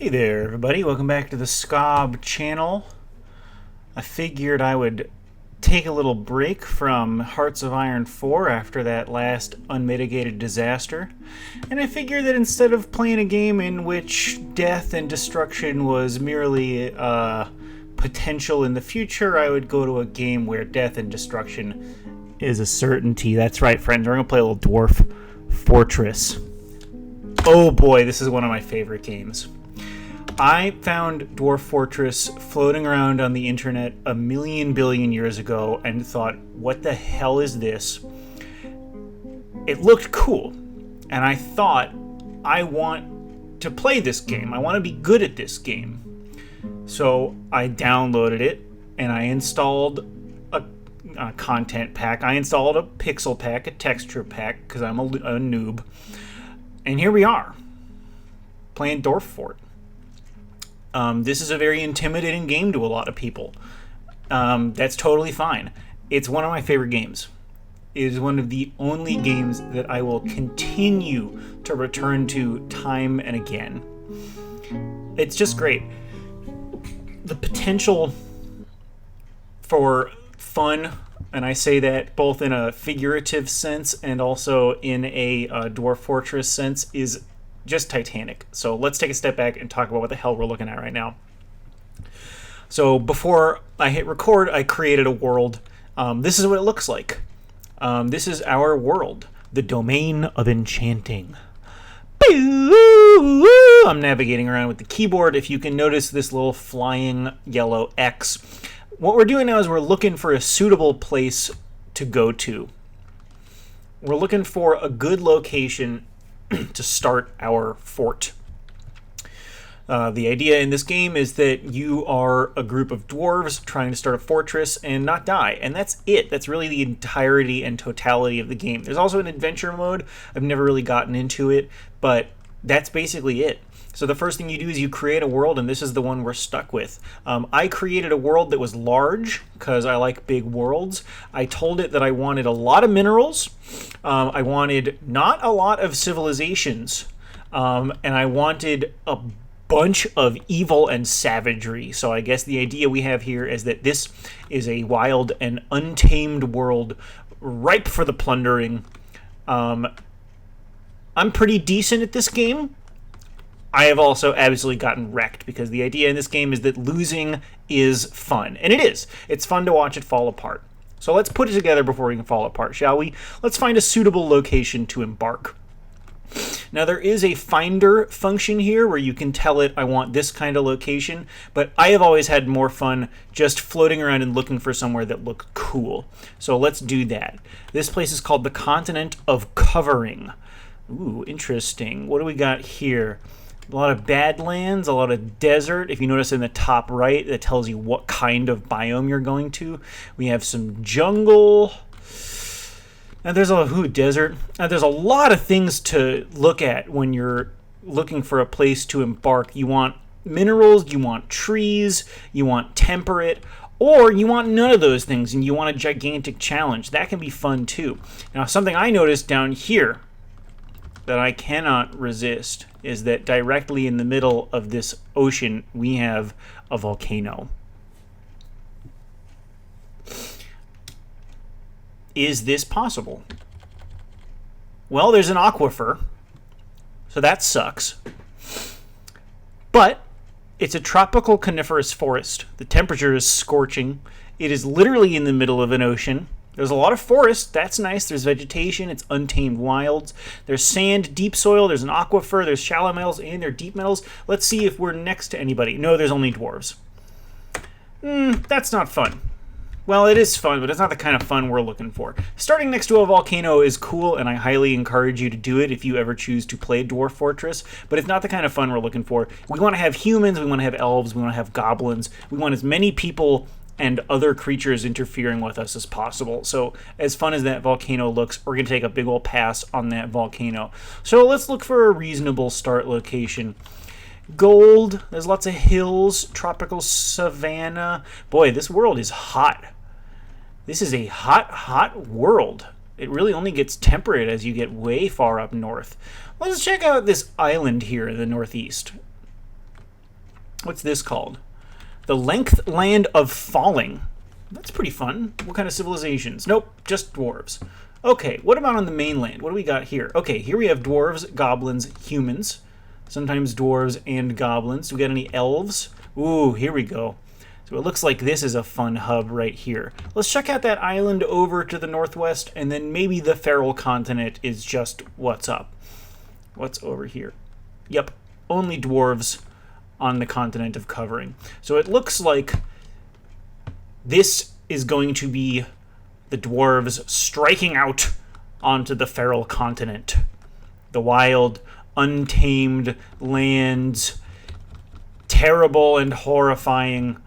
Hey there, everybody. Welcome back to the Scob channel. I figured I would take a little break from Hearts of Iron 4 after that last unmitigated disaster. And I figured that instead of playing a game in which death and destruction was merely potential in the future, I would go to a game where death and destruction is a certainty. That's right, friends. We're going to play a little Dwarf Fortress. Oh boy, this is one of my favorite games. I found Dwarf Fortress floating around on the internet a million billion years ago and thought, what the hell is this? It looked cool, and I thought, I want to play this game. I want to be good at this game. So I downloaded it, and I installed a content pack. I installed a pixel pack, a texture pack, because I'm a noob. And here we are, playing Dwarf Fort. This is a very intimidating game to a lot of people. That's totally fine. It's one of my favorite games. It is one of the only games that I will continue to return to time and again. It's just great. The potential for fun, and I say that both in a figurative sense and also in a Dwarf Fortress sense, is just titanic. So let's take a step back and talk about what the hell we're looking at right now. So before I hit record, I created a world. This is what it looks like. This is our world, the domain of enchanting. I'm navigating around with the keyboard. If you can notice this little flying yellow X. What we're doing now is we're looking for a suitable place to go to. We're looking for a good location to start our fort. The idea in this game is that you are a group of dwarves trying to start a fortress and not die, and that's it. That's really the entirety and totality of the game. There's also an adventure mode. I've never really gotten into it, but that's basically it. So the first thing you do is you create a world, and this is the one we're stuck with. I created a world that was large, because I like big worlds. I told it that I wanted a lot of minerals. I wanted not a lot of civilizations. And I wanted a bunch of evil and savagery. So I guess the idea we have here is that this is a wild and untamed world ripe for the plundering. I'm pretty decent at this game. I have also absolutely gotten wrecked, because the idea in this game is that losing is fun. And it is. It's fun to watch it fall apart. So let's put it together before we can fall apart, shall we? Let's find a suitable location to embark. Now, there is a finder function here where you can tell it, I want this kind of location, but I have always had more fun just floating around and looking for somewhere that looked cool. So let's do that. This place is called the Continent of Covering. Ooh, interesting. What do we got here? A lot of badlands, a lot of desert. If you notice in the top right, that tells you what kind of biome you're going to. We have some jungle. And there's a desert. There's a lot of things to look at when you're looking for a place to embark. You want minerals, you want trees, you want temperate, or you want none of those things and you want a gigantic challenge. That can be fun too. Now, something I noticed down here that I cannot resist is that directly in the middle of this ocean, we have a volcano. Is this possible? Well, there's an aquifer, so that sucks. But it's a tropical coniferous forest. The temperature is scorching. It is literally in the middle of an ocean. There's a lot of forest. That's nice. There's vegetation. It's untamed wilds. There's sand, deep soil. There's an aquifer. There's shallow metals, and there are deep metals. Let's see if we're next to anybody. No, there's only dwarves. That's not fun. Well, it is fun, but it's not the kind of fun we're looking for. Starting next to a volcano is cool, and I highly encourage you to do it if you ever choose to play Dwarf Fortress, but it's not the kind of fun we're looking for. We want to have humans. We want to have elves. We want to have goblins. We want as many people and other creatures interfering with us as possible. So as fun as that volcano looks, we're going to take a big old pass on that volcano. So let's look for a reasonable start location. Gold, there's lots of hills, tropical savanna. Boy, this world is hot. This is a hot, hot world. It really only gets temperate as you get way far up north. Let's check out this island here in the northeast. What's this called? The Length Land of Falling. That's pretty fun. What kind of civilizations? Nope, just dwarves. Okay, what about on the mainland? What do we got here? Okay, here we have dwarves, goblins, humans. Sometimes dwarves and goblins. Do we got any elves? Ooh, here we go. So it looks like this is a fun hub right here. Let's check out that island over to the northwest, and then maybe the feral continent is just what's up. What's over here? Yep, only dwarves on the continent of covering. So it looks like this is going to be the dwarves striking out onto the feral continent. The wild, untamed lands, terrible and horrifying,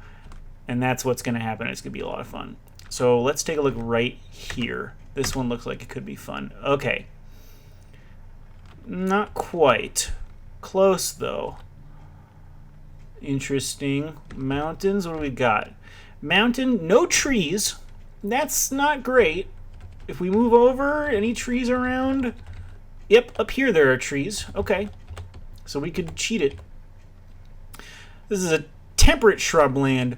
and that's what's going to happen. It's going to be a lot of fun. So let's take a look right here. This one looks like it could be fun. Okay. Not quite. Close, though. Interesting. Mountains, what do we got? Mountain, no trees. That's not great. If we move over, any trees around? Yep, up here there are trees. Okay. So we could cheat it. This is a temperate shrubland.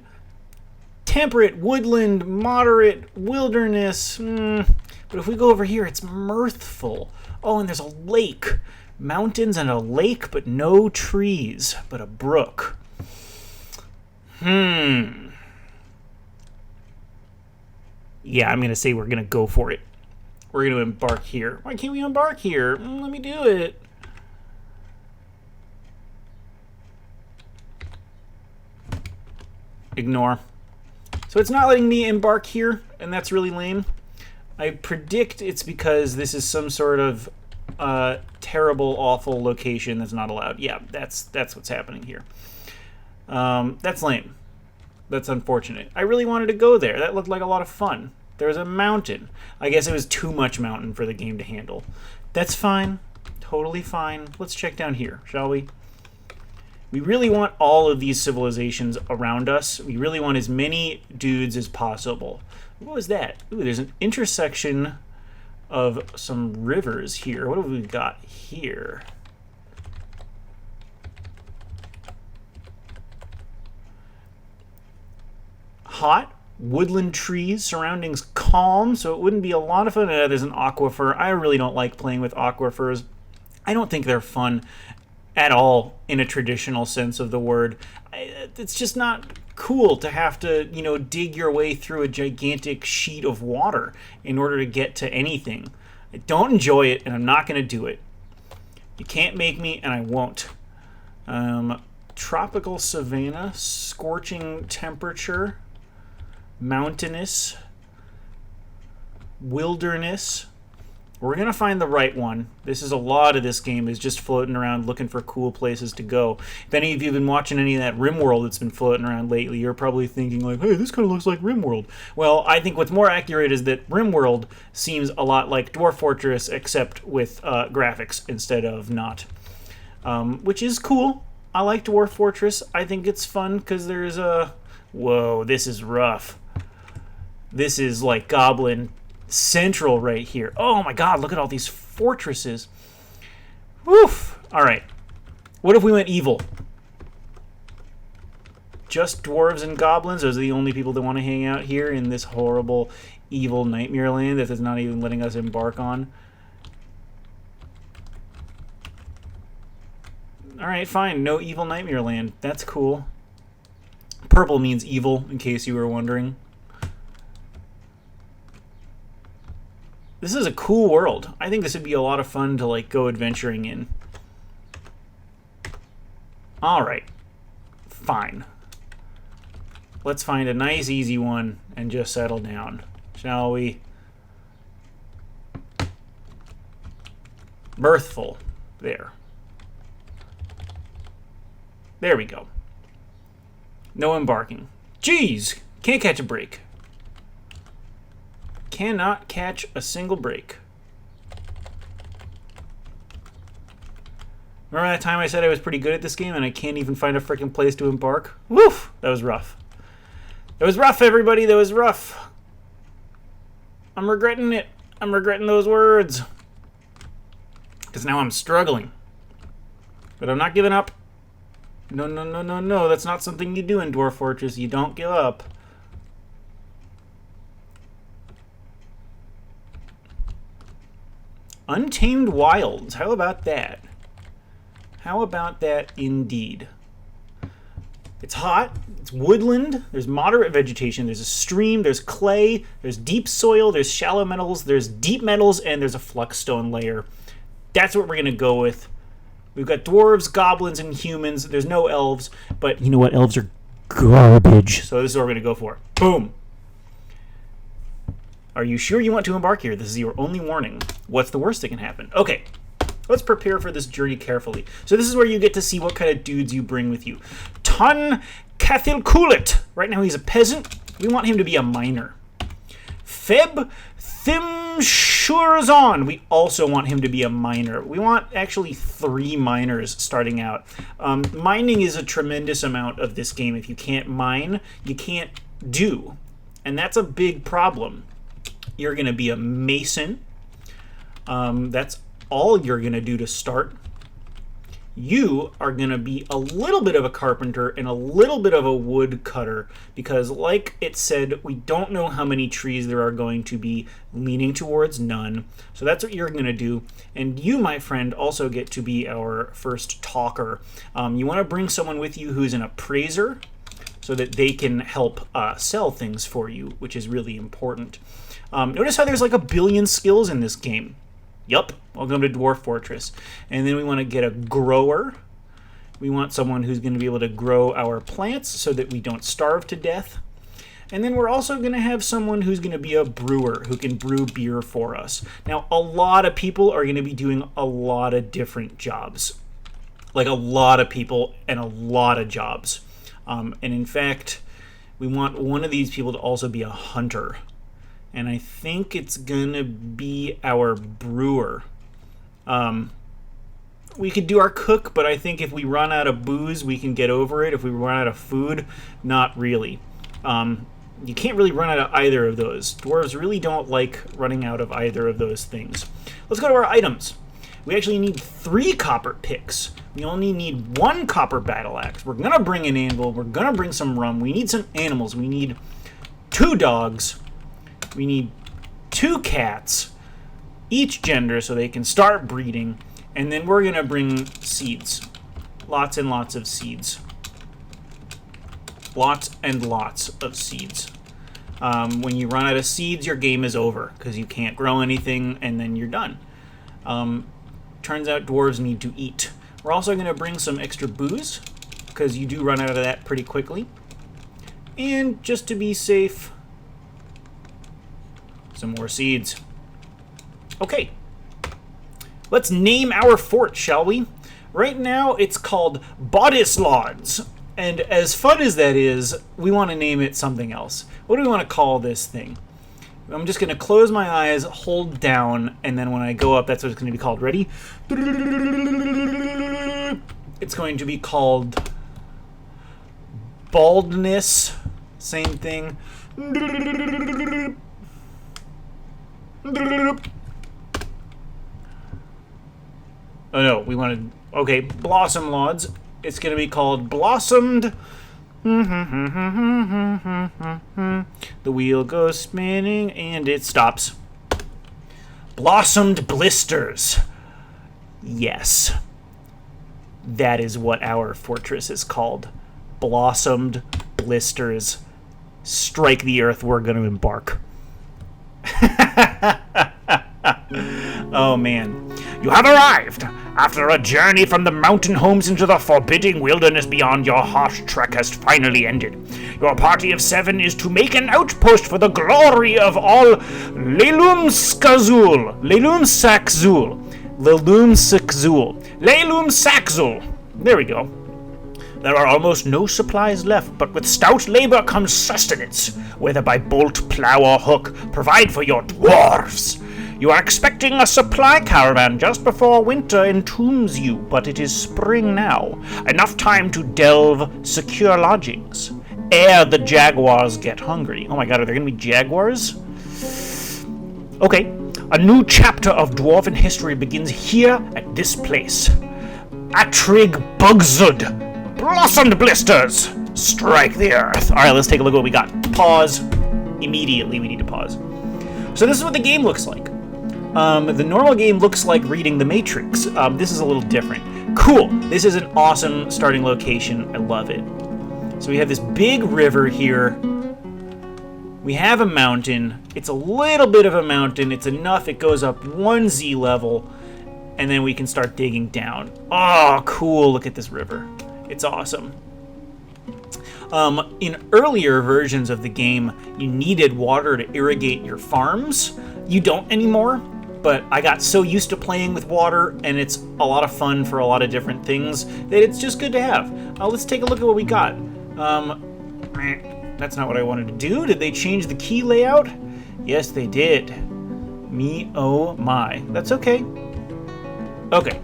Temperate woodland, moderate wilderness. But if we go over here, it's mirthful. Oh, and there's a lake. Mountains and a lake, but no trees, but a brook. Yeah, I'm going to say we're going to go for it. We're going to embark here. Why can't we embark here? Let me do it. Ignore. So it's not letting me embark here, and that's really lame. I predict it's because this is some sort of terrible, awful location that's not allowed. Yeah, that's what's happening here. That's lame. That's unfortunate. I really wanted to go there. That looked like a lot of fun. There was a mountain. I guess it was too much mountain for the game to handle. That's fine. Totally fine. Let's check down here, shall we? We really want all of these civilizations around us. We really want as many dudes as possible. What was that? Ooh, there's an intersection of some rivers here. What have we got here? Hot woodland trees, surroundings calm, so it wouldn't be a lot of fun. There's an aquifer. I really don't like playing with aquifers. I don't think they're fun at all in a traditional sense of the word. It's just not cool to have to, dig your way through a gigantic sheet of water in order to get to anything. I don't enjoy it, and I'm not going to do it. You can't make me, and I won't. Tropical savanna, scorching temperature, mountainous, wilderness. We're going to find the right one. This is a lot of this game is just floating around looking for cool places to go. If any of you have been watching any of that RimWorld that's been floating around lately, you're probably thinking like, hey, this kind of looks like RimWorld. Well, I think what's more accurate is that RimWorld seems a lot like Dwarf Fortress, except with graphics instead of not. Which is cool. I like Dwarf Fortress. I think it's fun because there's a... Whoa, this is rough. This is like Goblin Central right here. Oh my god, look at all these fortresses. Woof. Alright. What if we went evil? Just dwarves and goblins? Those are the only people that want to hang out here in this horrible, evil nightmare land that is not even letting us embark on. Alright, fine. No evil nightmare land. That's cool. Purple means evil, in case you were wondering. This is a cool world. I think this would be a lot of fun to like go adventuring in. Alright. Fine. Let's find a nice easy one and just settle down. Shall we? Mirthful. There. There we go. No embarking. Jeez! Can't catch a break. Cannot catch a single break. Remember that time I said I was pretty good at this game and I can't even find a freaking place to embark? Woof! That was rough. That was rough, everybody. That was rough. I'm regretting it. I'm regretting those words. Because now I'm struggling. But I'm not giving up. No, no, no, no, no. That's not something you do in Dwarf Fortress. You don't give up. Untamed Wilds. How about that? How about that indeed? It's hot. It's woodland. There's moderate vegetation. There's a stream. There's clay. There's deep soil. There's shallow metals. There's deep metals. And there's a flux-stone layer. That's what we're going to go with. We've got dwarves, goblins, and humans. There's no elves. But you know what? Elves are garbage. So this is what we're going to go for. Boom. Are you sure you want to embark here? This is your only warning. What's the worst that can happen? Okay. Let's prepare for this journey carefully. So this is where you get to see what kind of dudes you bring with you. Ton Cathilculit. Right now he's a peasant. We want him to be a miner. Feb Thimshurzon. We also want him to be a miner. We want actually 3 miners starting out. Mining is a tremendous amount of this game. If you can't mine, you can't do. And that's a big problem. You're going to be a mason. That's all you're going to do to start. You are going to be a little bit of a carpenter and a little bit of a wood cutter because, like it said, we don't know how many trees there are going to be, leaning towards none. So that's what you're going to do. And you, my friend, also get to be our first talker. You want to bring someone with you who's an appraiser so that they can help sell things for you, which is really important. Notice how there's like a billion skills in this game. Yup, welcome to Dwarf Fortress. And then we want to get a grower. We want someone who's going to be able to grow our plants so that we don't starve to death. And then we're also going to have someone who's going to be a brewer who can brew beer for us. Now, a lot of people are going to be doing a lot of different jobs. Like a lot of people and a lot of jobs. And in fact, we want one of these people to also be a hunter. And I think it's going to be our brewer. We could do our cook, but I think if we run out of booze, we can get over it. If we run out of food, not really. You can't really run out of either of those. Dwarves really don't like running out of either of those things. Let's go to our items. We actually need 3 copper picks. We only need 1 copper battle axe. We're going to bring an anvil. We're going to bring some rum. We need some animals. We need 2 dogs. We need 2 cats, each gender, so they can start breeding. And then we're going to bring seeds. Lots and lots of seeds. Lots and lots of seeds. When you run out of seeds, your game is over because you can't grow anything and then you're done. Turns out dwarves need to eat. We're also going to bring some extra booze because you do run out of that pretty quickly. And just to be safe, some more seeds. Okay. Let's name our fort, shall we? Right now, it's called Bodislauds. And as fun as that is, we want to name it something else. What do we want to call this thing? I'm just going to close my eyes, hold down, and then when I go up, that's what it's going to be called. Ready? It's going to be called Baldness. Same thing. Oh no, we wanted... Okay, Blossomedlauds. It's going to be called Blossomed. The wheel goes spinning and it stops. BlossomedBlisters. Yes. That is what our fortress is called. BlossomedBlisters. Strike the earth, we're going to embark. Oh man. You have arrived! After a journey from the mountain homes into the forbidding wilderness beyond, your harsh trek has finally ended. Your party of 7 is to make an outpost for the glory of all Lelumskazul. There we go. There are almost no supplies left, but with stout labor comes sustenance, whether by bolt, plow, or hook. Provide for your dwarves. You are expecting a supply caravan just before winter entombs you, but it is spring now. Enough time to delve secure lodgings. Ere the jaguars get hungry. Oh my god, are there going to be jaguars? Okay, a new chapter of dwarven history begins here at this place. Atrig Bugzud. BlossomedBlisters! Strike the earth. Alright, let's take a look at what we got. Pause. Immediately, we need to pause. So this is what the game looks like. The normal game looks like reading the Matrix. This is a little different. Cool. This is an awesome starting location. I love it. So we have this big river here. We have a mountain. It's a little bit of a mountain. It's enough. It goes up 1 Z level. And then we can start digging down. Oh, cool. Look at this river. It's awesome. In earlier versions of the game, you needed water to irrigate your farms. You don't anymore, but I got so used to playing with water, and it's a lot of fun for a lot of different things, that it's just good to have. Let's take a look at what we got. That's not what I wanted to do. Did they change the key layout? Yes, they did. Me, oh my. That's okay. Okay.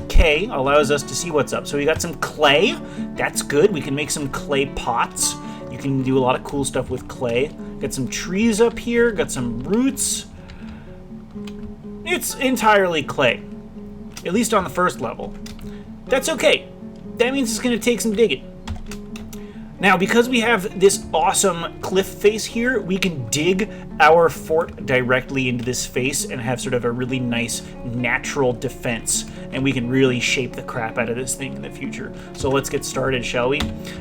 K allows us to see what's up. So we got some clay. That's good. We can make some clay pots. You can do a lot of cool stuff with clay. Got some trees up here. Got some roots. It's entirely clay. At least on the first level. That's okay. That means it's going to take some digging. Now, because we have this awesome cliff face here, we can dig our fort directly into this face and have sort of a really nice natural defense. And we can really shape the crap out of this thing in the future. So let's get started, shall we?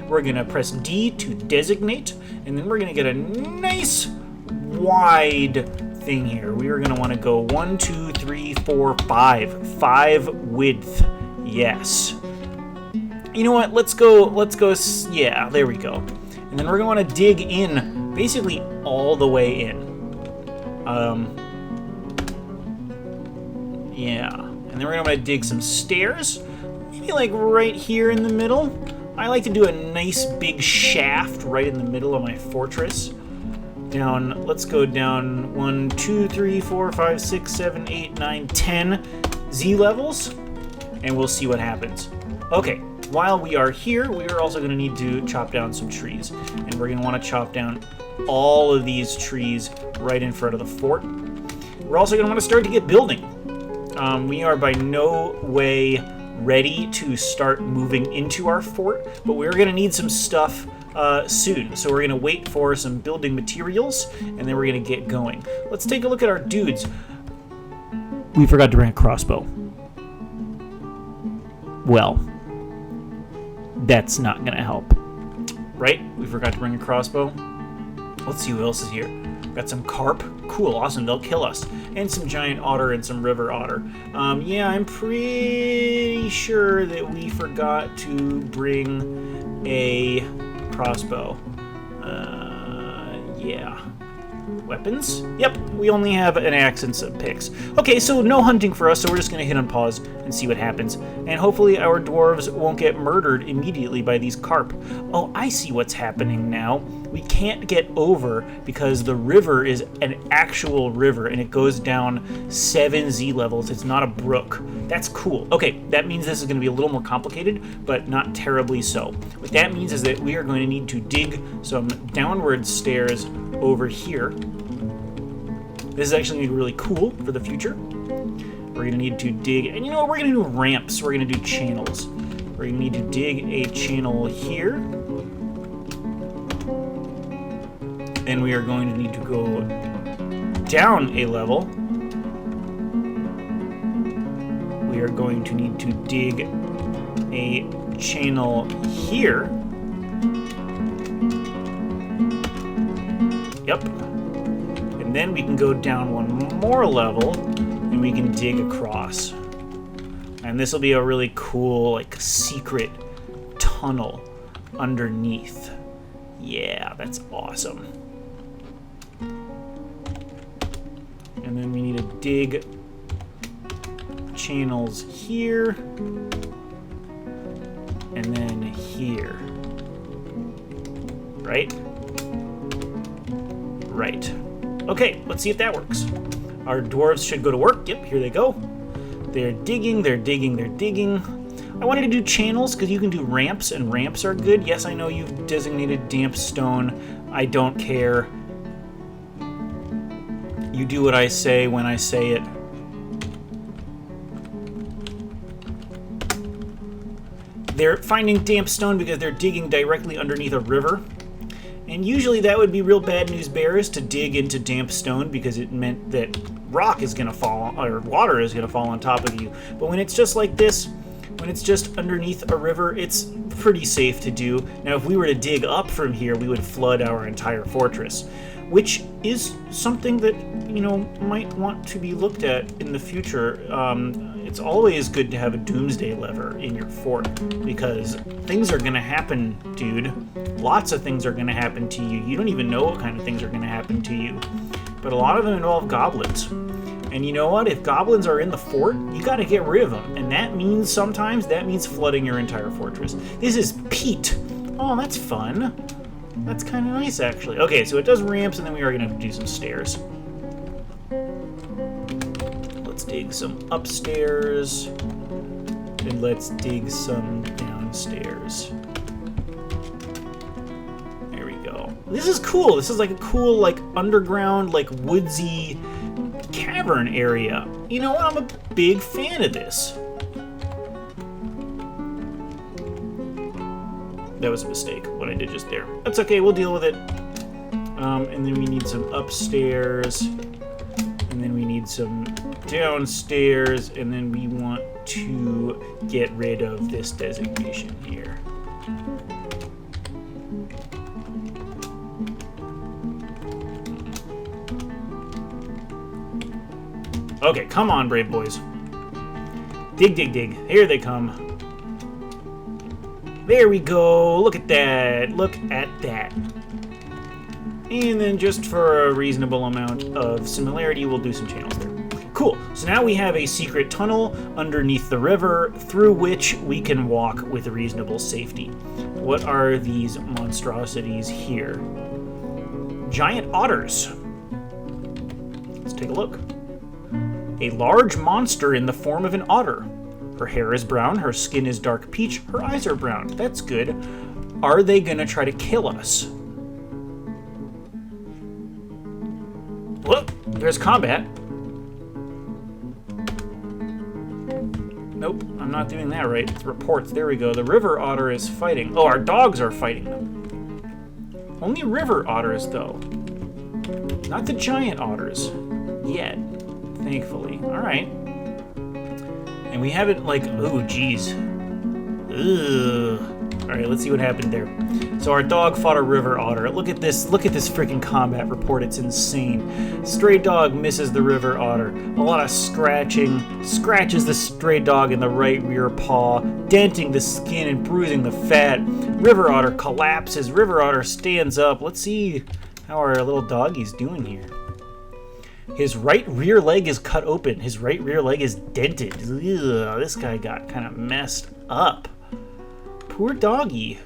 We're going to press D to designate, and then we're going to get a nice wide thing here. We are going to want to go 1, 2, 3, 4, 5. 5 width. Yes. You know what, let's go, yeah, there we go. And then we're going to want to dig in, basically all the way in. Yeah. And then we're going to want to dig some stairs, maybe like right here in the middle. I like to do a nice big shaft right in the middle of my fortress. Down, let's go down 1, 2, 3, 4, 5, 6, 7, 8, 9, 10 Z levels, and we'll see what happens. Okay. While we are here, we are also going to need to chop down some trees. And we're going to want to chop down all of these trees right in front of the fort. We're also going to want to start to get building. We are by no way ready to start moving into our fort, but we're going to need some stuff soon. So we're going to wait for some building materials, and then we're going to get going. Let's take a look at our dudes. We forgot to bring a crossbow. Well, that's not gonna help. Right? We forgot to bring a crossbow. Let's see who else is here. Got some carp. Cool, awesome, they'll kill us. And some giant otter and some river otter. Yeah, I'm pretty sure that we forgot to bring a crossbow. Yeah. Weapons? Yep, we only have an axe and some picks. Okay, so no hunting for us, so we're just going to hit on pause and see what happens. And hopefully our dwarves won't get murdered immediately by these carp. Oh, I see what's happening now. We can't get over because the river is an actual river, and it goes down 7 Z levels. It's not a brook. That's cool. Okay, that means this is going to be a little more complicated, but not terribly so. What that means is that we are going to need to dig some downward stairs over here. This is actually going to be really cool for the future. We're going to need to dig, and you know what, we're going to do ramps. We're going to do channels. We're going to need to dig a channel here. Then we are going to need to go down a level. We are going to need to dig a channel here. Yep. And then we can go down one more level and we can dig across. And this will be a really cool, like, secret tunnel underneath. Yeah, that's awesome. And then we need to dig channels here and then here. Right? Right. Okay, let's see if that works. Our dwarves should go to work. Yep, here they go. They're digging, they're digging, they're digging. I wanted to do channels because you can do ramps, and ramps are good. Yes, I know you've designated damp stone. I don't care. You do what I say when I say it. They're finding damp stone because they're digging directly underneath a river. And usually that would be real bad news bears to dig into damp stone because it meant that rock is going to fall, or water is going to fall on top of you. But when it's just like this, when it's just underneath a river, it's pretty safe to do. Now, if we were to dig up from here, we would flood our entire fortress, which is something that, you know, might want to be looked at in the future. It's always good to have a doomsday lever in your fort because things are going to happen, dude. Lots of things are going to happen to you. You don't even know what kind of things are going to happen to you. But a lot of them involve goblins. And you know what? If goblins are in the fort, you got to get rid of them. And that means sometimes flooding your entire fortress. This is peat. Oh, that's fun. That's kind of nice, actually. Okay, so it does ramps, and then we are going to have to do some stairs. Let's dig some upstairs, and let's dig some downstairs. There we go. This is cool. This is like a cool, like, underground, like, woodsy cavern area. You know what? I'm a big fan of this. That was a mistake, what I did just there. That's okay, we'll deal with it. And then we need some upstairs. And then we need some downstairs. And then we want to get rid of this designation here. Okay, come on, brave boys. Dig, dig, dig. Here they come. There we go. Look at that. Look at that. And then just for a reasonable amount of similarity, we'll do some channels there. Cool. So now we have a secret tunnel underneath the river through which we can walk with reasonable safety. What are these monstrosities here? Giant otters. Let's take a look. A large monster in the form of an otter. Her hair is brown, her skin is dark peach, her eyes are brown. That's good. Are they gonna try to kill us? Whoop, there's combat. Nope, I'm not doing that right. It's reports, there we go. The river otter is fighting. Oh, our dogs are fighting them. Only river otters, though. Not the giant otters. Yet, thankfully. Alright. And we haven't, like, oh, geez. Ugh. Alright, let's see what happened there. So our dog fought a river otter. Look at this freaking combat report. It's insane. Stray dog misses the river otter. A lot of scratching. Scratches the stray dog in the right rear paw, denting the skin and bruising the fat. River otter collapses. River otter stands up. Let's see how our little doggy's doing here. His right rear leg is cut open. His right rear leg is dented. Ugh, this guy got kind of messed up. Poor doggy.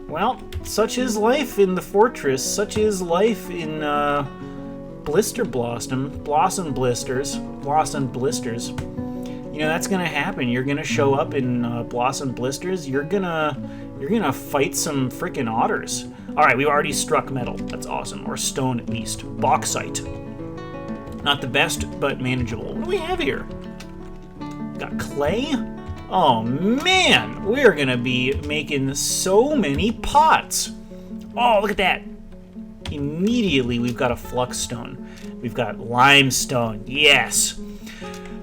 Well, such is life in the fortress. Such is life in BlossomedBlisters. You know, that's gonna happen. You're gonna show up in BlossomedBlisters. You're gonna fight some freaking otters. All right, we've already struck metal. That's awesome. Or stone, at least. Bauxite. Not the best, but manageable. What do we have here? Got clay? Oh, man! We're going to be making so many pots. Oh, look at that. Immediately, we've got a flux stone. We've got limestone. Yes.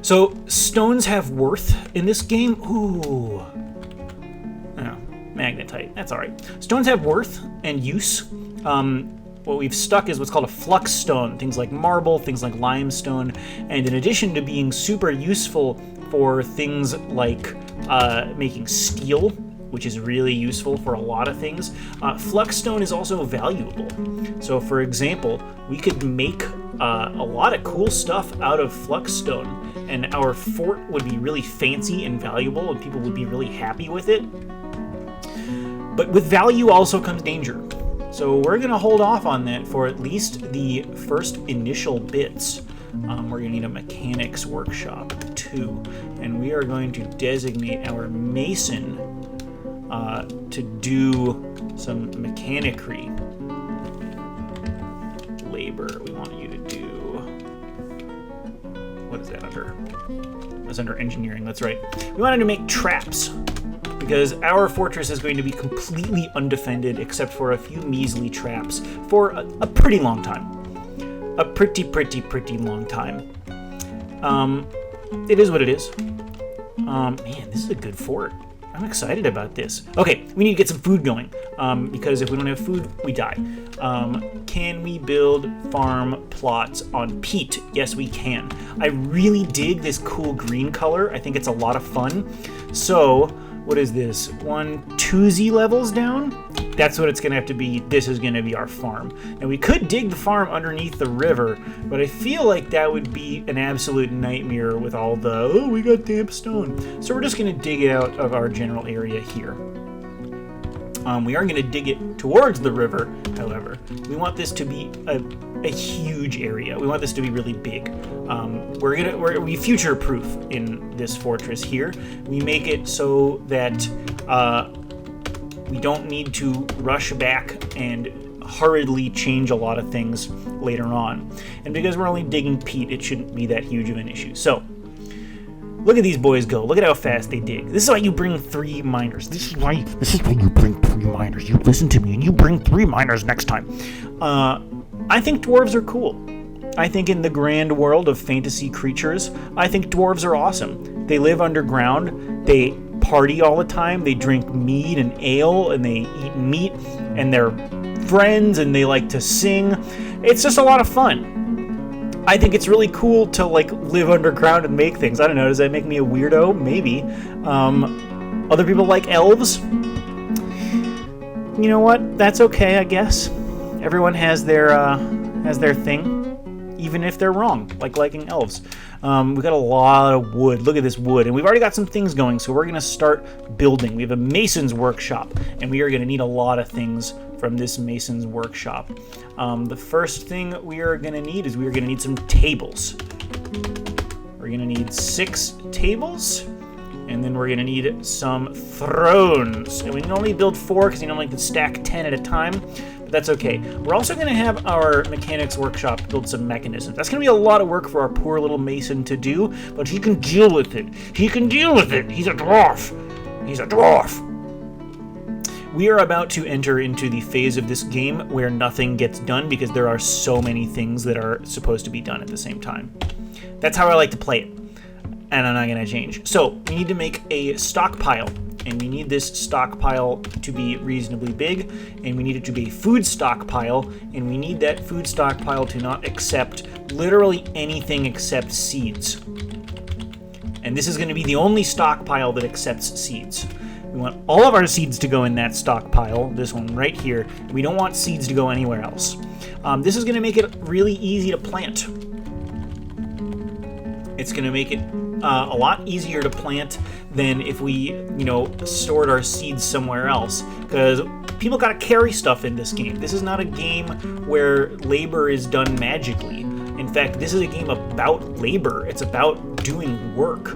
So, stones have worth in this game. Ooh. Magnetite. That's all right. Stones have worth and use. What we've stuck is what's called a flux stone. Things like marble, things like limestone. And in addition to being super useful for things like making steel, which is really useful for a lot of things, flux stone is also valuable. So for example, we could make a lot of cool stuff out of flux stone, and our fort would be really fancy and valuable, and people would be really happy with it. But with value also comes danger. So we're going to hold off on that for at least the first initial bits. We're going to need a mechanics workshop too. And we are going to designate our mason to do some mechanicry labor. We want you to do... What is that under? That's under engineering, that's right. We wanted to make traps, because our fortress is going to be completely undefended except for a few measly traps for a pretty long time. A pretty long time. It is what it is. Man, this is a good fort. I'm excited about this. Okay, we need to get some food going, because if we don't have food, we die. Can we build farm plots on peat? Yes, we can. I really dig this cool green color. I think it's a lot of fun. So, what is this? 2Z levels down? That's what it's going to have to be. This is going to be our farm. And we could dig the farm underneath the river, but I feel like that would be an absolute nightmare with all the, oh, we got damp stone. So we're just going to dig it out of our general area here. We are going to dig it towards the river, however. We want this to be a huge area. We want this to be really big. We future-proof in this fortress here. We make it so that we don't need to rush back and hurriedly change a lot of things later on. And because we're only digging peat, it shouldn't be that huge of an issue. So, look at these boys go. Look at how fast they dig. This is why you bring 3 miners. This is why you bring 3 miners. You listen to me and you bring 3 miners next time. I think dwarves are cool. I think in the grand world of fantasy creatures, I think dwarves are awesome. They live underground. They party all the time. They drink mead and ale, and they eat meat, and they're friends, and they like to sing. It's just a lot of fun. I think it's really cool to like live underground and make things. I don't know, does that make me a weirdo? Maybe. Other people like elves. You know what? That's okay, I guess. Everyone has their thing, even if they're wrong, like liking elves. We got a lot of wood. Look at this wood. And we've already got some things going, so we're going to start building. We have a mason's workshop, and we are going to need a lot of things from this mason's workshop. The first thing we are going to need is we are going to need some tables. We're going to need 6 tables, and then we're going to need some thrones. And we can only build 4 because you only can stack 10 at a time. That's okay. We're also going to have our mechanics workshop build some mechanisms. That's going to be a lot of work for our poor little mason to do, but he can deal with it. He can deal with it. He's a dwarf. He's a dwarf. We are about to enter into the phase of this game where nothing gets done because there are so many things that are supposed to be done at the same time. That's how I like to play it, and I'm not going to change. So we need to make a stockpile. And we need this stockpile to be reasonably big, and we need it to be a food stockpile, and we need that food stockpile to not accept literally anything except seeds. And this is going to be the only stockpile that accepts seeds. We want all of our seeds to go in that stockpile, this one right here. We don't want seeds to go anywhere else. This is going to make it really easy to plant. It's going to make it a lot easier to plant than if we, stored our seeds somewhere else. Because people got to carry stuff in this game. This is not a game where labor is done magically. In fact, this is a game about labor. It's about doing work.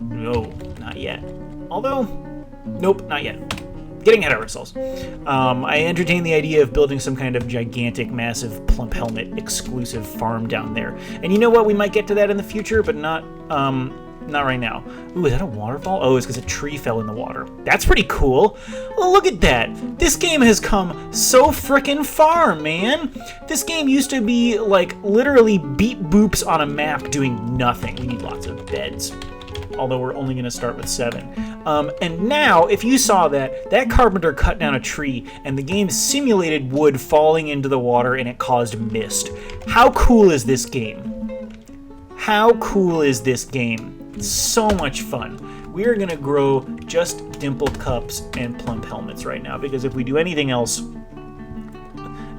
No, not yet. Although, nope, not yet. Getting ahead of ourselves. I entertained the idea of building some kind of gigantic, massive plump helmet exclusive farm down there. And you know what? We might get to that in the future, but not right now. Ooh, is that a waterfall? Oh, it's because a tree fell in the water. That's pretty cool. Well, look at that. This game has come so frickin' far, man. This game used to be like literally beep boops on a map doing nothing. We need lots of beds. Although we're only going to start with 7. And now, if you saw that carpenter cut down a tree, and the game simulated wood falling into the water, and it caused mist. How cool is this game? How cool is this game? It's so much fun. We are going to grow just dimple cups and plump helmets right now, because if we do anything else,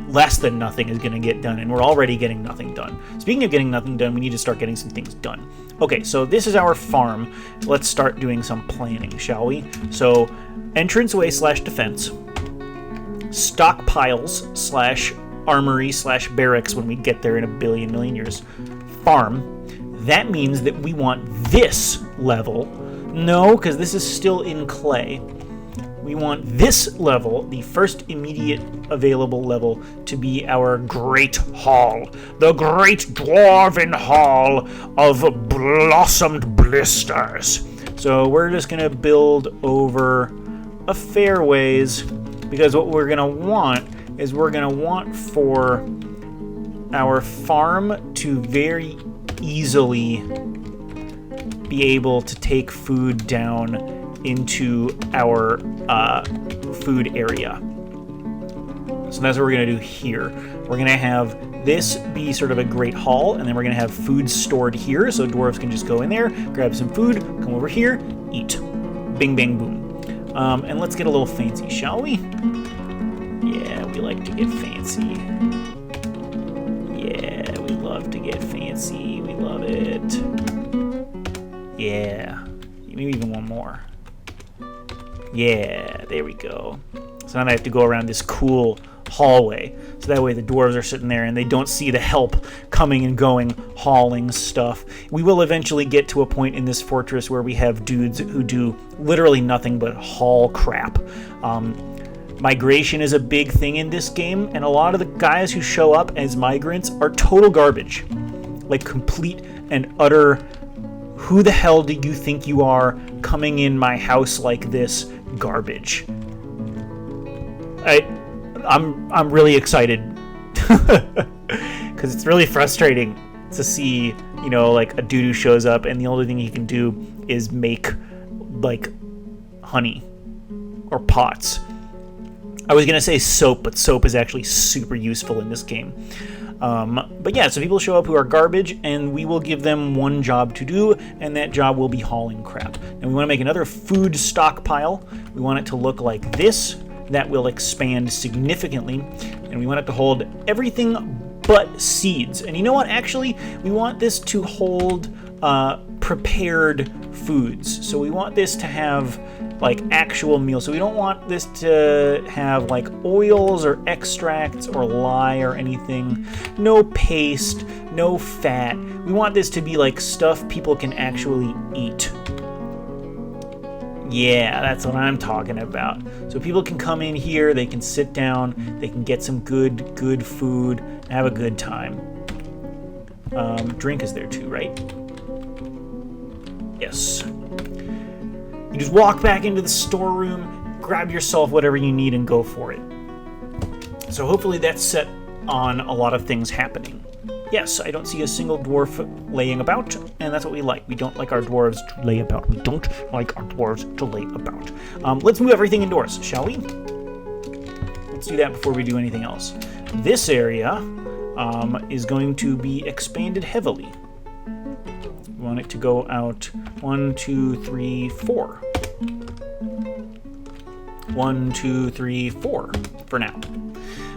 less than nothing is going to get done, and we're already getting nothing done. Speaking of getting nothing done, we need to start getting some things done. Okay, so this is our farm. Let's start doing some planning, shall we? So, entranceway/defense, stockpiles/armory/barracks when we get there in a billion million years, farm. That means that we want this level. No, because this is still in clay. we want this level, the first immediate available level, to be our Great Hall. The Great Dwarven Hall of Blossomed Blisters. So we're just going to build over a fair ways, because what we're going to want is we're going to want for our farm to very easily be able to take food down into our food area. So that's what we're going to do here. We're going to have this be sort of a great hall, and then we're going to have food stored here, so dwarves can just go in there, grab some food, come over here, eat. Bing, bang, boom. And let's get a little fancy, shall we? Yeah, we like to get fancy. Yeah, we love to get fancy. We love it. Yeah. Maybe even one more. Yeah, there we go. So now I have to go around this cool hallway. So that way the dwarves are sitting there and they don't see the help coming and going, hauling stuff. We will eventually get to a point in this fortress where we have dudes who do literally nothing but haul crap. Migration is a big thing in this game, and a lot of the guys who show up as migrants are total garbage. Like complete and utter, who the hell do you think you are coming in my house like this garbage? I'm really excited because it's really frustrating to see, you know, like a dude who shows up and the only thing he can do is make like honey or pots. I was gonna say soap, but soap is actually super useful in this game. But yeah, so people show up who are garbage, and we will give them one job to do, and that job will be hauling crap. And we want to make another food stockpile. We want it to look like this. That will expand significantly, and we want it to hold everything but seeds. And you know what? Actually, we want this to hold prepared foods. So we want this to have like actual meals. So we don't want this to have like oils or extracts or lye or anything. No paste, no fat. We want this to be like stuff people can actually eat. Yeah, that's what I'm talking about. So people can come in here, they can sit down, they can get some good food, and have a good time. Drink is there too, right? Yes. You just walk back into the storeroom, grab yourself whatever you need, and go for it. So hopefully that's set on a lot of things happening. Yes, I don't see a single dwarf laying about, and that's what we like. We don't like our dwarves to lay about. We don't like our dwarves to lay about. Let's move everything indoors, shall we? Let's do that before we do anything else. This area is going to be expanded heavily. We want it to go out 1, 2, 3, 4. 1, 2, 3, 4 for now.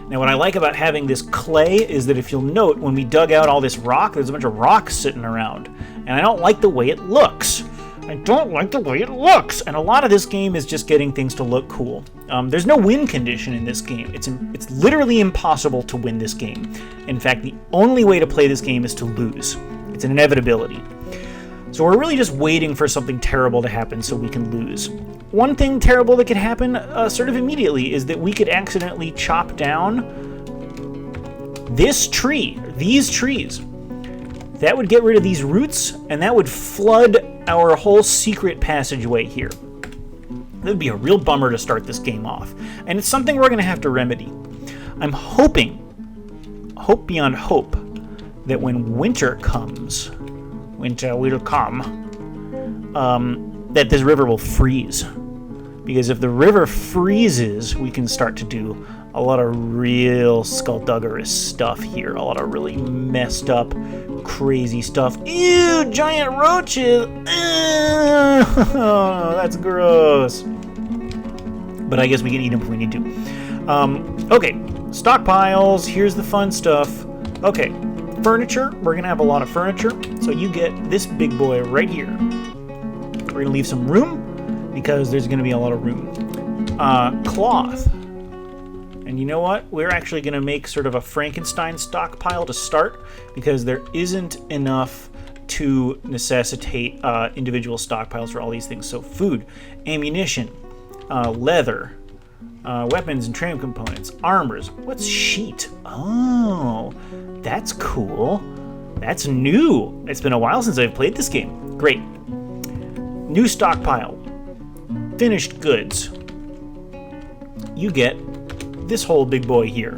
Now, what I like about having this clay is that if you'll note, when we dug out all this rock, there's a bunch of rocks sitting around. And I don't like the way it looks. I don't like the way it looks. And a lot of this game is just getting things to look cool. There's no win condition in this game. It's literally impossible to win this game. In fact, the only way to play this game is to lose. It's an inevitability. So we're really just waiting for something terrible to happen so we can lose. One thing terrible that could happen sort of immediately is that we could accidentally chop down this tree, these trees. That would get rid of these roots, and that would flood our whole secret passageway here. That would be a real bummer to start this game off. And it's something we're going to have to remedy. I'm hoping, hope beyond hope, that when winter comes, winter will come, that this river will freeze. Because if the river freezes, we can start to do a lot of real skullduggerous stuff here. A lot of really messed up, crazy stuff. Ew, giant roaches! Oh, that's gross. But I guess we can eat them if we need to. Okay, stockpiles. Here's the fun stuff. Okay, furniture. We're going to have a lot of furniture. So you get this big boy right here. We're going to leave some room, because there's going to be a lot of room. Cloth. And you know what? We're actually going to make sort of a Frankenstein stockpile to start, because there isn't enough to necessitate individual stockpiles for all these things. So food, ammunition, leather, weapons and tram components, armors. What's sheet? Oh, that's cool. That's new. It's been a while since I've played this game. Great. New stockpile. Finished goods. You get this whole big boy here.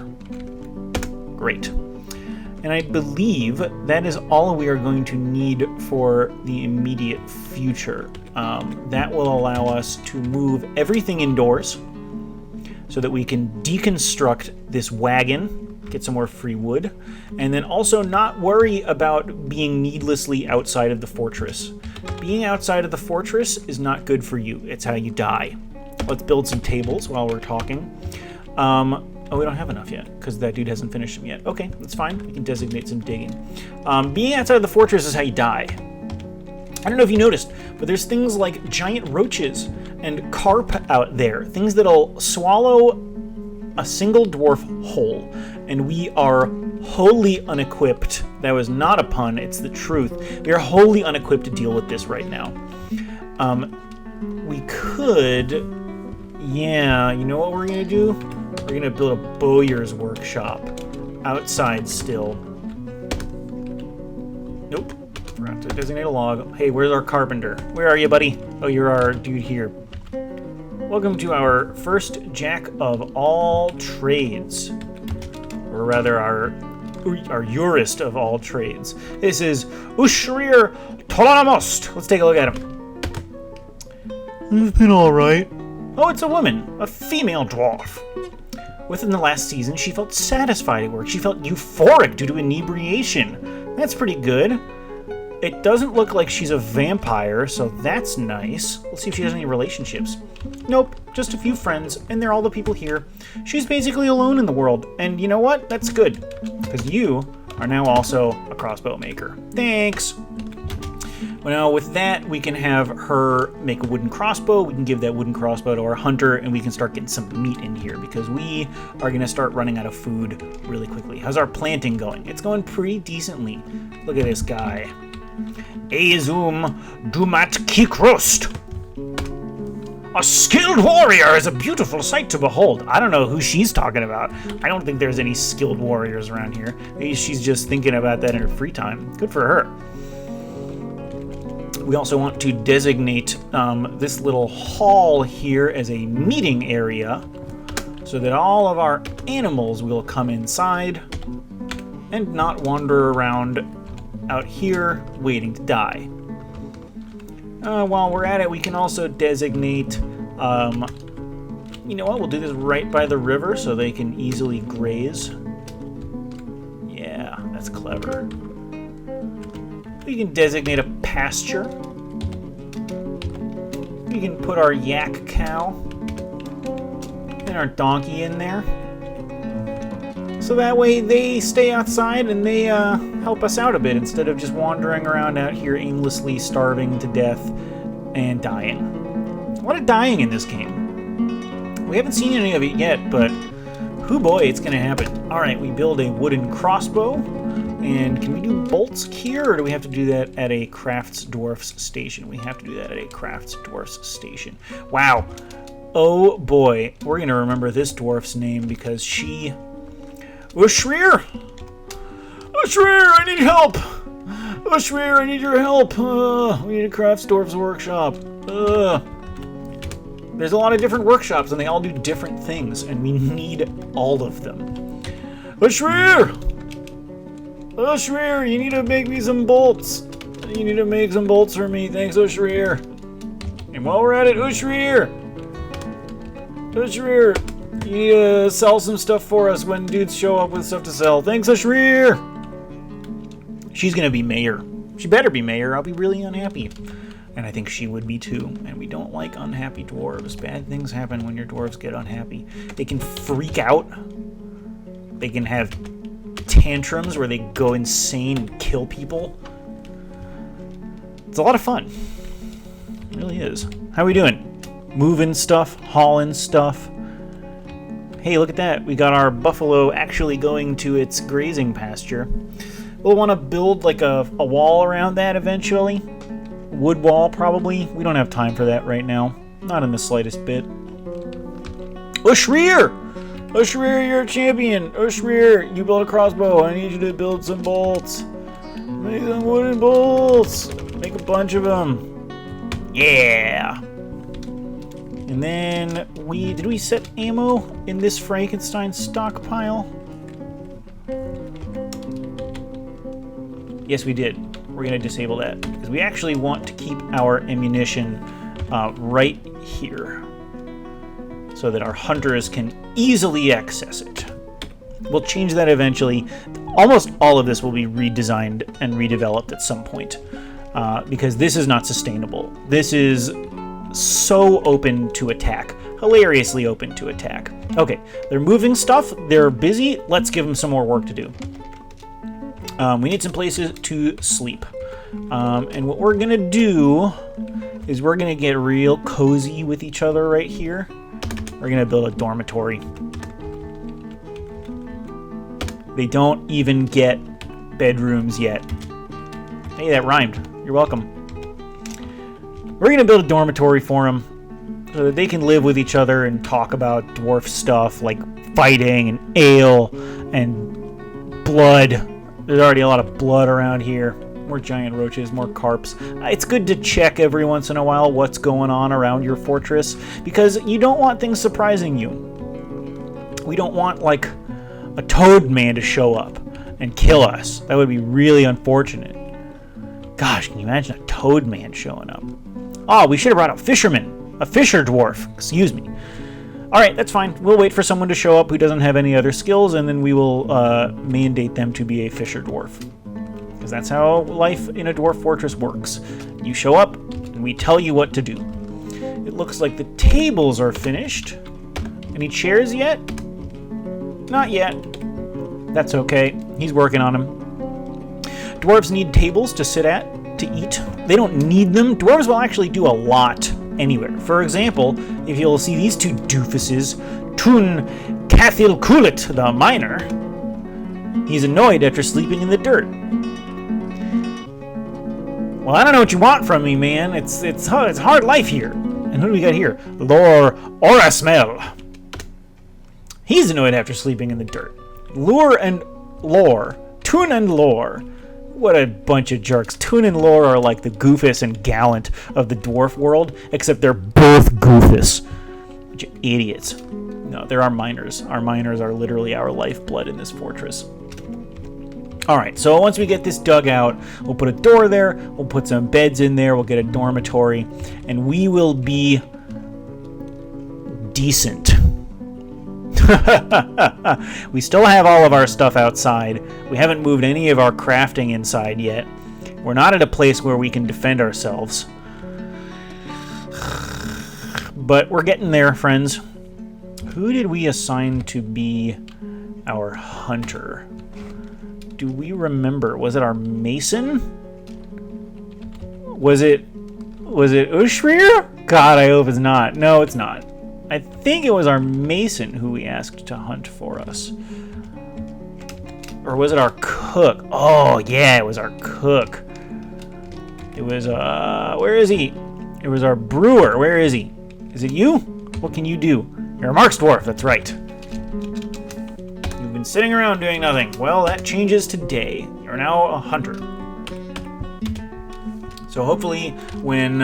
Great. And I believe that is all we are going to need for the immediate future. That will allow us to move everything indoors so that we can deconstruct this wagon, get some more free wood, and then also not worry about being needlessly outside of the fortress. Being outside of the fortress is not good for you. It's how you die. Let's build some tables while we're talking. Oh, we don't have enough yet, because that dude hasn't finished them yet. Okay, that's fine. We can designate some digging. Being outside of the fortress is how you die. I don't know if you noticed, but there's things like giant roaches and carp out there. Things that'll swallow a single dwarf whole. And we are wholly unequipped. That was not a pun, it's the truth. We are wholly unequipped to deal with this right now. We could... Yeah, you know what we're going to do? We're going to build a bowyer's workshop outside still. Nope. Forgot to designate a log. Hey, where's our carpenter? Where are you, buddy? Oh, you're our dude here. Welcome to our first jack of all trades. Or rather, our jurist of all trades. This is Ushrir Tolanamost. Let's take a look at him. It's been alright. Oh, it's a woman. A female dwarf. Within the last season, she felt satisfied at work. She felt euphoric due to inebriation. That's pretty good. It doesn't look like she's a vampire, so that's nice. Let's see if she has any relationships. Nope, just a few friends, and they're all the people here. She's basically alone in the world, and you know what? That's good, because you are now also a crossbow maker. Thanks! Well, now with that, we can have her make a wooden crossbow. We can give that wooden crossbow to our hunter, and we can start getting some meat in here, because we are going to start running out of food really quickly. How's our planting going? It's going pretty decently. Look at this guy. Azum Dumat Kikrost. A skilled warrior is a beautiful sight to behold. I don't know who she's talking about. I don't think there's any skilled warriors around here. Maybe she's just thinking about that in her free time. Good for her. We also want to designate this little hall here as a meeting area so that all of our animals will come inside and not wander around out here waiting to die. While we're at it, we can also designate, you know what, we'll do this right by the river so they can easily graze. Yeah, that's clever. We can designate a pasture. We can put our yak cow and our donkey in there. So that way they stay outside and they help us out a bit instead of just wandering around out here aimlessly starving to death and dying. A lot of dying in this game. We haven't seen any of it yet, but hoo boy, it's going to happen. Alright, we build a wooden crossbow. And can we do bolts here, or do we have to do that at a crafts dwarf's station? We have to do that at a crafts dwarf's station. Wow. Oh boy, we're going to remember this dwarf's name because she... Ushrir! Ushrir, I need help! Ushrir, I need your help! We need a crafts dwarf's workshop. There's a lot of different workshops, and they all do different things, and we need all of them. Ushrir! Ushrir, you need to make me some bolts. You need to make some bolts for me. Thanks, Ushrir. And while we're at it, Ushrir! Ushrir, you need to sell some stuff for us when dudes show up with stuff to sell. Thanks, Ushrir! She's gonna be mayor. She better be mayor. I'll be really unhappy. And I think she would be too. And we don't like unhappy dwarves. Bad things happen when your dwarves get unhappy. They can freak out. They can have tantrums where they go insane and kill people. It's a lot of fun. It really is. How we doing? Moving stuff, hauling stuff. Hey, look at that. We got our buffalo actually going to its grazing pasture. We'll want to build like a wall around that eventually. Wood wall, probably. We don't have time for that right now. Not in the slightest bit. Ushreer! Ushreer, you're a champion! Ushreer, you build a crossbow. I need you to build some bolts. Make some wooden bolts. Make a bunch of them. Yeah! And then did we set ammo in this Frankenstein stockpile? Yes, we did. We're going to disable that because we actually want to keep our ammunition right here so that our hunters can easily access it. We'll change that eventually. Almost all of this will be redesigned and redeveloped at some point because this is not sustainable. This is so open to attack. Hilariously open to attack. Okay, they're moving stuff. They're busy. Let's give them some more work to do. We need some places to sleep. And what we're going to do is we're going to get real cozy with each other right here. We're going to build a dormitory. They don't even get bedrooms yet. Hey, that rhymed. You're welcome. We're going to build a dormitory for them so that they can live with each other and talk about dwarf stuff like fighting and ale and blood. There's already a lot of blood around here. More giant roaches, more carps. It's good to check every once in a while what's going on around your fortress because you don't want things surprising you. We don't want, like, a toad man to show up and kill us. That would be really unfortunate. Gosh, can you imagine a toad man showing up? Oh, we should have brought a fisherman. A fisher dwarf. Excuse me. Alright, that's fine. We'll wait for someone to show up who doesn't have any other skills, and then we will mandate them to be a fisher dwarf. Because that's how life in a dwarf fortress works. You show up, and we tell you what to do. It looks like the tables are finished. Any chairs yet? Not yet. That's okay. He's working on them. Dwarves need tables to sit at, to eat. They don't need them. Dwarves will actually do a lot anywhere. For example, if you'll see these two doofuses, Tun Cathilculit, the miner, he's annoyed after sleeping in the dirt. Well, I don't know what you want from me, man. It's hard life here. And who do we got here? Lore Orasmel. He's annoyed after sleeping in the dirt. Lure and Lore. Tun and Lore. What a bunch of jerks. Tun and Lore are like the Goofus and Gallant of the dwarf world, except they're both Goofus. Bunch of idiots. No, they're our miners. Our miners are literally our lifeblood in this fortress. Alright, so once we get this dug out, we'll put a door there, we'll put some beds in there, we'll get a dormitory, and we will be decent. We still have all of our stuff outside. We haven't moved any of our crafting inside yet. We're not at a place where we can defend ourselves. But we're getting there, friends. Who did we assign to be our hunter? Do we remember? Was it our mason? Was it Ushreer? God, I hope it's not. No, it's not. I think it was our mason who we asked to hunt for us. Or was it our cook? Oh, yeah, it was our cook. It was, where is he? It was our brewer. Where is he? Is it you? What can you do? You're a Mark's dwarf, that's right. You've been sitting around doing nothing. Well, that changes today. You're now a hunter. So hopefully when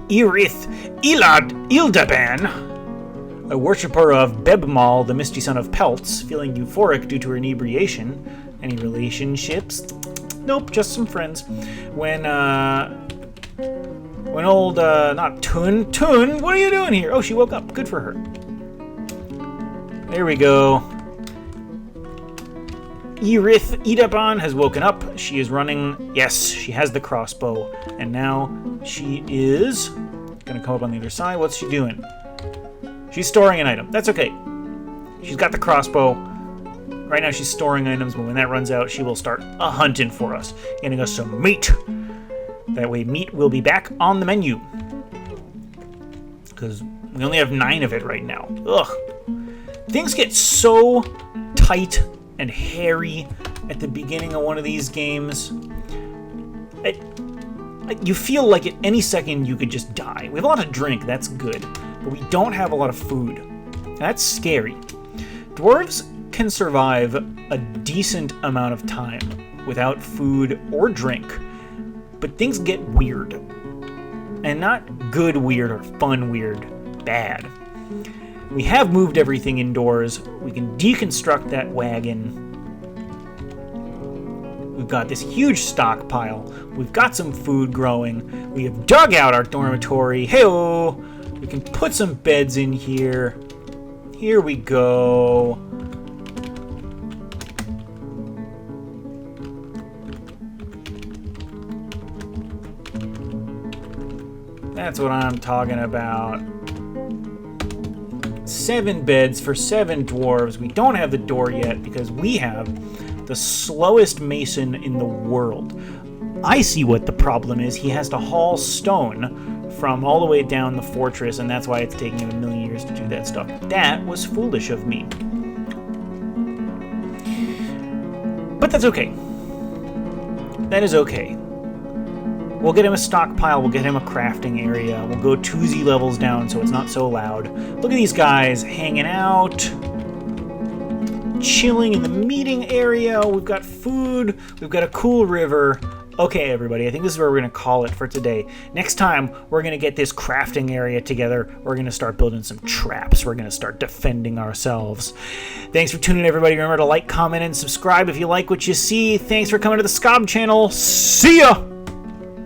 Irith Ilad Ildaban, a worshipper of Bebmal, the misty son of Pelts, feeling euphoric due to her inebriation. Any relationships? Nope, just some friends. When old, not Tun, what are you doing here? Oh, she woke up. Good for her. There we go. Irith Idaban has woken up. She is running. Yes, she has the crossbow. And now she is going to come up on the other side. What's she doing? She's storing an item. That's okay. She's got the crossbow. Right now she's storing items, but when that runs out, she will start a hunting for us. Getting us some meat. That way meat will be back on the menu. Because we only have 9 of it right now. Ugh. Things get so tight and hairy at the beginning of one of these games. You feel like at any second you could just die. We have a lot of drink, that's good. But we don't have a lot of food. That's scary. Dwarves can survive a decent amount of time without food or drink, but things get weird. And not good weird or fun weird, bad. We have moved everything indoors. We can deconstruct that wagon. We've got this huge stockpile. We've got some food growing. We have dug out our dormitory. Hey-oh! We can put some beds in here. Here we go. That's what I'm talking about. 7 beds for 7 dwarves. We don't have the door yet because we have the slowest mason in the world. I see what the problem is. He has to haul stone from all the way down the fortress, and that's why it's taking him a million years to do that stuff. That was foolish of me. But that's okay. That is okay. We'll get him a stockpile, we'll get him a crafting area, we'll go 2Z levels down so it's not so loud. Look at these guys hanging out, chilling in the meeting area. We've got food, we've got a cool river. Okay, everybody, I think this is where we're going to call it for today. Next time, we're going to get this crafting area together. We're going to start building some traps. We're going to start defending ourselves. Thanks for tuning in, everybody. Remember to like, comment, and subscribe if you like what you see. Thanks for coming to the Scob channel. See ya!